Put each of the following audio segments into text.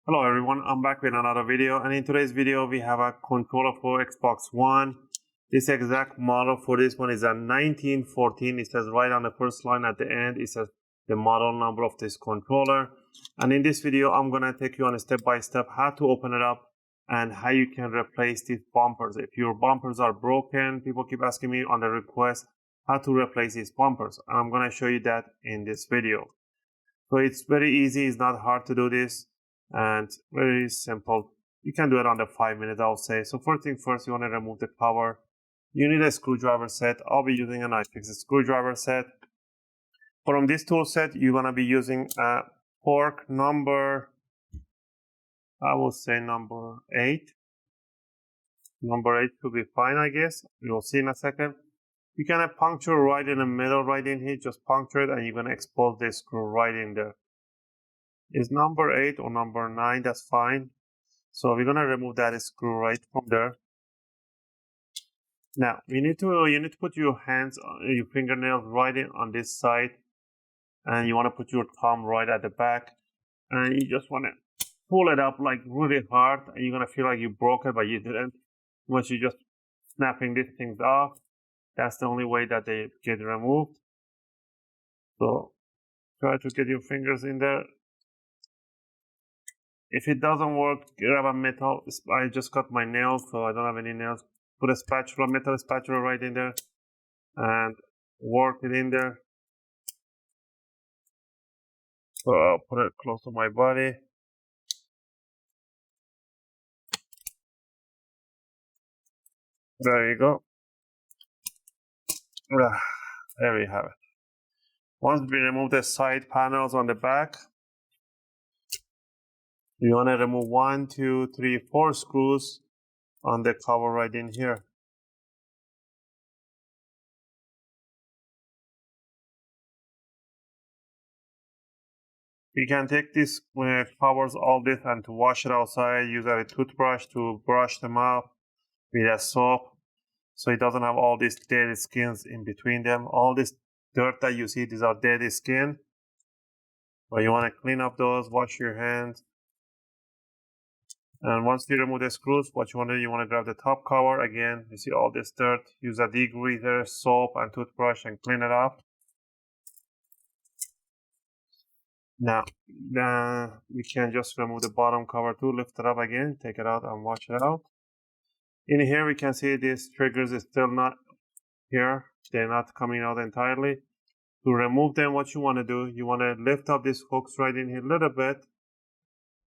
Hello everyone, I'm back with another video, and in today's video we have a controller for Xbox One. This exact model for this one is a 1914. It says right on the first line at the end, it says the model number of this controller. And in this video I'm gonna take you on a step-by-step how to open it up and how you can replace these bumpers. If your bumpers are broken, people keep asking me on the request how to replace these bumpers, and I'm gonna show you that in this video. So it's very easy, it's not hard to do this, and very simple. You can do it under 5 minutes, I'll say. So first thing first, you want to remove the cover. You need a screwdriver set. I'll be using an iFix screwdriver set. From this tool set, you're going to be using a fork number, I will say number 8. Number 8 should be fine, I guess. You'll see in a second. You can have puncture right in the middle, right in here. Just puncture it, and you're going to expose this screw right in there. Is number 8 or number 9, that's fine. So we're gonna remove that screw right from there. Now you need to put your hands, your fingernails right in on this side, and you want to put your thumb right at the back, and you just want to pull it up like really hard, and you're gonna feel like you broke it, but you didn't. Once you just snapping these things off, that's the only way that they get removed. So try to get your fingers in there. If it doesn't work, grab a metal. I just cut my nails, so I don't have any nails. Put a spatula, metal spatula right in there, and work it in there. So I'll put it close to my body. There you go. There we have it. Once we remove the side panels on the back, you want to remove 1, 2, 3, 4 screws on the cover right in here. You can take these covers, all this, and to wash it outside, use a toothbrush to brush them up with a soap, so it doesn't have all these dead skins in between them. All this dirt that you see, these are dead skin. But you want to clean up those, wash your hands. And once you remove the screws, what you want to do, you want to grab the top cover. Again, you see all this dirt. Use a degreaser, soap, and toothbrush and clean it up. Now, we can just remove the bottom cover too. Lift it up again, take it out and wash it out. In here, we can see these triggers is still not here. They're not coming out entirely. To remove them, what you want to do, you want to lift up these hooks right in here a little bit.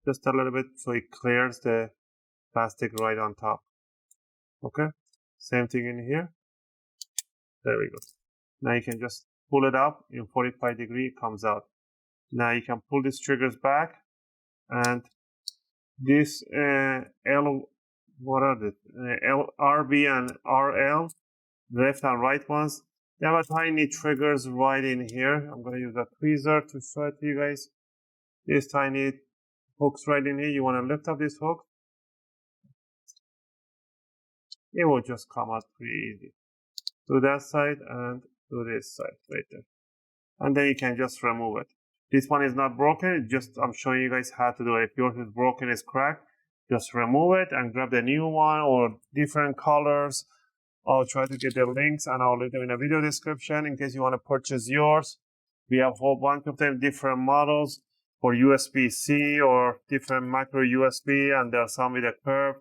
Just a little bit, so it clears the plastic right on top. Okay, same thing in here. There we go. Now you can just pull it up in 45 degrees, it comes out. Now you can pull these triggers back, and this RB and RL, left and right ones, they have a tiny triggers right in here. I'm going to use a tweezer to show it to you guys. These tiny hooks right in here. You want to lift up this hook. It will just come out pretty easy. To that side and to this side right there. And then you can just remove it. This one is not broken. I'm showing you guys how to do it. If yours is broken, it's cracked, just remove it and grab the new one or different colors. I'll try to get the links and I'll leave them in the video description in case you want to purchase yours. We have a whole bunch of them, different models for USB-C or different micro USB, and there are some with a curve.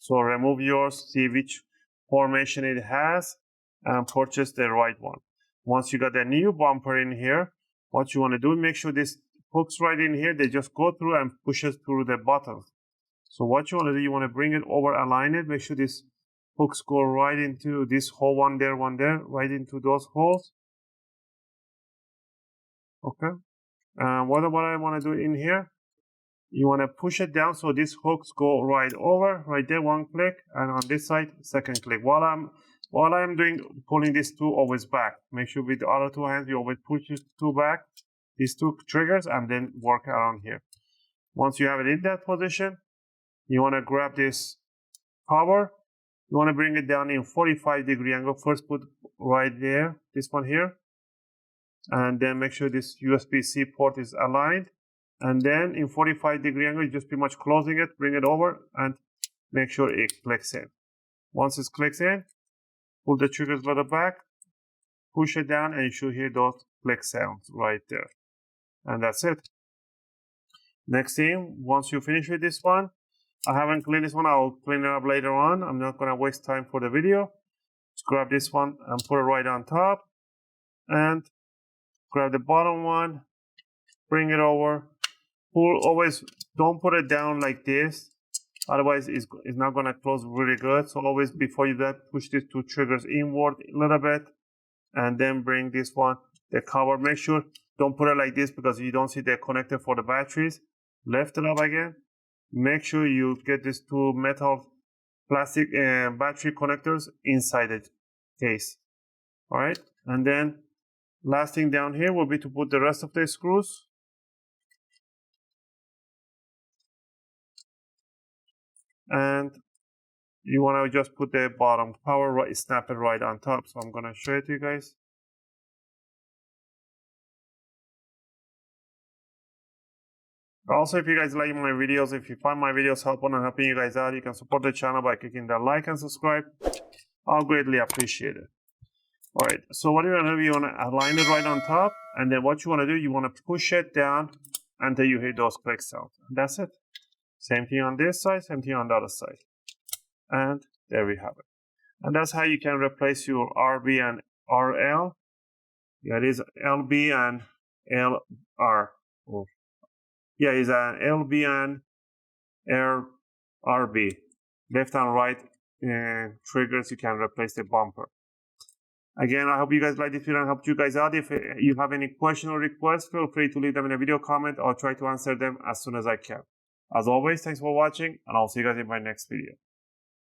So remove yours, see which formation it has, and purchase the right one. Once you got the new bumper in here, what you want to do, make sure this hooks right in here, they just go through and pushes through the bottom. So what you want to do, you want to bring it over, align it, make sure these hooks go right into this hole, one there, right into those holes. Okay. What I want to do in here, you want to push it down so these hooks go right over, right there, one click, and on this side, second click. While I'm doing, pulling these two always back. Make sure with the other two hands, you always push these two back, these two triggers, and then work around here. Once you have it in that position, you want to grab this cover. You want to bring it down in 45-degree angle. First put right there, this one here. and then make sure this USB-C port is aligned, and then in 45-degree angle, just pretty much closing it, bring it over, and make sure it clicks in. Once it clicks in, pull the triggers a little back, push it down, and you should hear those click sounds right there. And that's it. Next thing, once you finish with this one, I haven't cleaned this one, I'll clean it up later on. I'm not going to waste time for the video. Just grab this one and put it right on top, and grab the bottom one, bring it over, pull. Always don't put it down like this, otherwise it's not going to close really good. So always before you do that, push these two triggers inward a little bit, and then bring this one, the cover. Make sure don't put it like this because you don't see the connector for the batteries. Lift it up again. Make sure you get these two metal plastic battery connectors inside the case. All right, and then last thing down here will be to put the rest of the screws. And you want to just put the bottom power right, snap it right on top. So I'm going to show it to you guys. Also, if you guys like my videos, if you find my videos helpful and helping you guys out, you can support the channel by clicking the like and subscribe. I'll greatly appreciate it. All right, so what you want to do, you want to align it right on top, and then what you want to do, you want to push it down until you hear those click sounds. And that's it. Same thing on this side, same thing on the other side. And there we have it. And that's how you can replace your RB and RL. Yeah, it is LB and LR. Oh. Yeah, it's an LB and RB. Left and right triggers, you can replace the bumper. Again, I hope you guys like this video and helped you guys out. If you have any question or requests, feel free to leave them in a video comment. I'll try to answer them as soon as I can. As always, thanks for watching, and I'll see you guys in my next video.